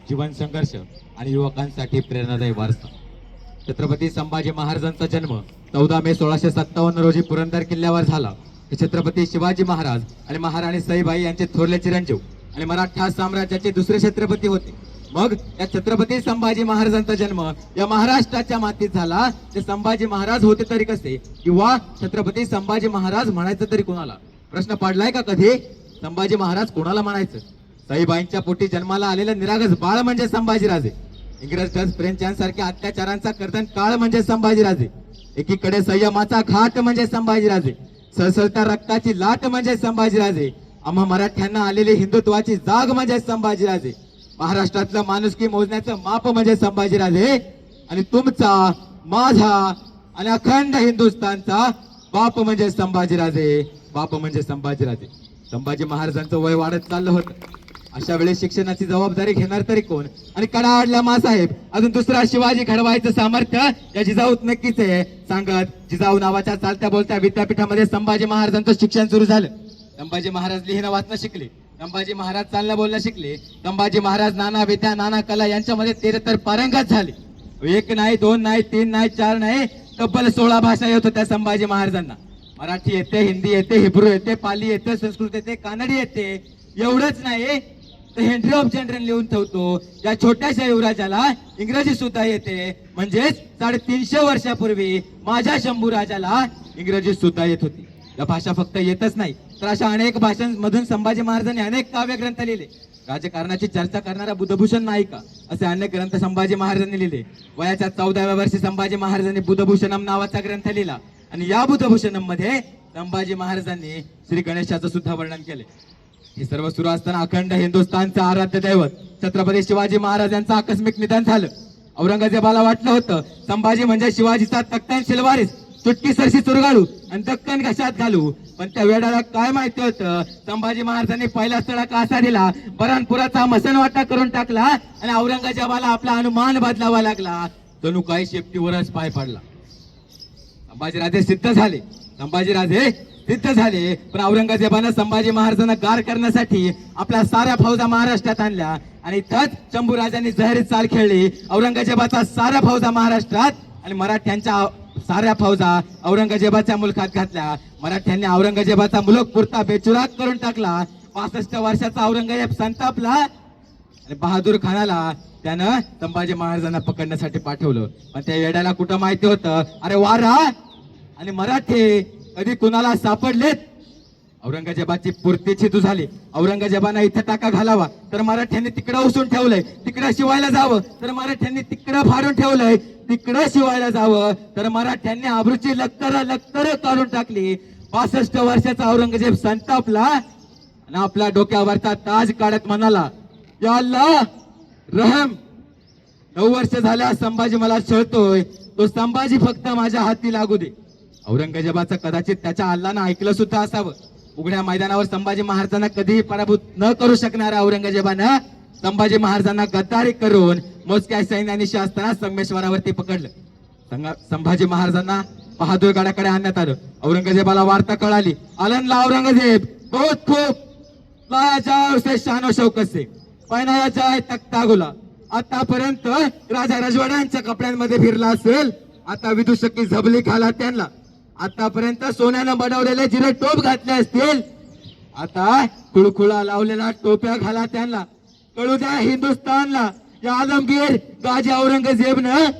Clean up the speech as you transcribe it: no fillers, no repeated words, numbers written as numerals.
जीवन संघर्ष आणि युवकांसाठी प्रेरणादायी वारसा। छत्रपती संभाजी महाराजांचा जन्म 14 मे 1657 रोजी पुरंदर किल्ल्यावर झाला। हे छत्रपती शिवाजी महाराज आणि महाराणी सईबाई यांचे थोरले चिरंजीव आणि मराठा साम्राज्याचे दुसरे छत्रपती होते। मग या छत्रपती संभाजी महाराजांचा जन्म या महाराष्ट्राच्या मातीत झाला। ते संभाजी महाराज होते तरी कसे, किंवा छत्रपती संभाजी महाराज म्हणायचं तरी कोणाला? प्रश्न पडलाय का कधी? संभाजी महाराज कोणाला म्हणायचं? सईबाईंच्या पोटी जन्माला आलेलं निरागस बाळ म्हणजे संभाजीराजे। इंग्रज डच फ्रेंच यांसारख्या अत्याचारांचा कर्तन काळ म्हणजे संभाजीराजे। एकीकडे संयमाचा घाट म्हणजे संभाजीराजे, सळसळत्या रक्ताची लाट म्हणजे संभाजीराजे, आम्हा मराठ्यांना आलेली हिंदुत्वाची जाग म्हणजे संभाजीराजे, महाराष्ट्रातलं माणुसकी मोजण्याचं माप म्हणजे संभाजीराजे, आणि तुमचा माझा आणि अखंड हिंदुस्थानचा बाप म्हणजे संभाजीराजे, बाप म्हणजे संभाजीराजे। संभाजी महाराजांचं वय वाढत चाललं होतं। अशा वेळेस शिक्षणाची जबाबदारी घेणार तरी कोण? आणि कडाडला मासाहेब अजून दुसरा शिवाजी घडवायचं सामर्थ्य या जिजाऊत नक्कीच आहे सांगत जिजाऊ नावाच्या चालत्या बोलत्या विद्यापीठामध्ये संभाजी महाराजांचं शिक्षण सुरू झालं। संभाजी महाराज लिहिणं वाचणं शिकले, संभाजी महाराज चालणं बोलणं शिकले, संभाजी महाराज नाना विद्या नाना कला यांच्यामध्ये 73 पारंगत झाले। 1 नाही 2 नाही 3 नाही 4 नाही तब्बल 16 भाषा येत होत्या संभाजी महाराजांना। मराठी येते, हिंदी येते, हिब्रू येते, पाली येते, संस्कृत येते, कानडी येते। एवढंच नाही तर हेनरी ऑफ जनरल लिहून ठेवतो या छोट्याशा युवराजाला इंग्रजी सुद्धा येते, म्हणजेच 350 वर्षापूर्वी माझ्या शंभू राजाला इंग्रजी सुद्धा येत होती। या भाषा फक्त येतच नाही तर अशा अनेक भाषांमधून संभाजी महाराजांनी अनेक काव्य ग्रंथ लिहिले। राजकारणाची चर्चा करणारा बुधभूषण नायिका असे अनेक ग्रंथ संभाजी महाराजांनी लिहिले। वयाच्या 14व्या वर्षी संभाजी महाराजांनी बुधभूषणम नावाचा ग्रंथ लिहिला आणि या बुधभूषणम मध्ये संभाजी महाराजांनी श्री गणेशाचं सुद्धा वर्णन केले। हे सर्व सुरू असताना अखंड हिंदुस्थानचं आराध्य दैवत छत्रपती शिवाजी महाराजांचं आकस्मिक निधन झालं। औरंगजेबाला वाटलं होतं संभाजी म्हणजे शिवाजीचा तख्तनशील वारीस, चुटकी सरशी चुरगाळू आणि दक्कन घशात घालू, पण त्या वेळाला काय माहिती होतं संभाजी महाराजांनी पहिला तडाखा असा दिला, बरानपुराचा मसनवाटा करून टाकला आणि औरंगजेबाला आपला अनुमान बदलावा लागला। जणू काही शेपटीवरच पाय पडला। संभाजीराजे सिद्ध झाले, संभाजीराजे सिद्ध झाले, पण औरंगजेबानं संभाजी महाराजांना गार करण्यासाठी आपल्या साऱ्या फौजा महाराष्ट्रात आणल्या आणि इथंच शंभूराजांनी जहरी चाल खेळली। औरंगजेबाचा साऱ्या फौजा महाराष्ट्रात आणि मराठ्यांच्या साऱ्या फौजा औरंगजेबाच्या मुलखात घातल्या। मराठ्यांनी औरंगजेबाचा मुलूक पुरता बेचुरात करून टाकला। 65 वर्षाचा औरंगजेब संतापला आणि बहादूर खानाला त्यानं संभाजी महाराजांना पकडण्यासाठी पाठवलं, पण त्या येड्याला कुठं माहिती होतं अरे वारा आणि मराठे कधी कुणाला सापडलेत? औरंगजेबाची पुरतीची तू झाली। औरंगजेबानं इथं टाका घालावा तर मराठ्यांनी तिकडं उसून ठेवलंय, तिकडं शिवायला जावं तर मराठ्यांनी तिकडं फाडून ठेवलंय, तिकडं शिवायला जावं तर मराठ्यांनी आबरूची लक्तर काढून टाकली। 65 वर्षाचा औरंगजेब संतापला आणि आपल्या डोक्यावरचा ताज काढत म्हणाला, या अल्लाह रहम, 9 वर्ष झाल्या संभाजी मला छळतोय, तो संभाजी फक्त माझ्या हाती लागू दे। औरंगजेबाचं कदाचित त्याच्या अल्लानं ऐकलं सुद्धा असावं। उघड्या मैदानावर संभाजी महाराजांना कधीही पराभूत न करू शकणाऱ्या औरंगजेबानं संभाजी महाराजांना गद्दारी करून मोजक्या सैन्यानिशी असताना संगमेश्वरावरती पकडलं। संभाजी महाराजांना बहादूरगडाकडे आणण्यात आलं। औरंगजेबाला वार्ता कळाली, आलनला औरंगजेब बहुत खूप लाया जाए उसे शानो शौकत से, पहनाया जाए तख्ता गुला। आतापर्यंत राजा रजवाड्यांच्या कपड्यांमध्ये फिरला असेल, आता विदूषकी झबली घाला त्यांना। आतापर्यंत सोन्यानं बनवलेले जिरे टोप घातले असतील, आता खुळखुळा लावलेला टोप्या घाला त्यांना। कळू द्या हिंदुस्थानला या आलमगीर गाजी औरंगजेबनं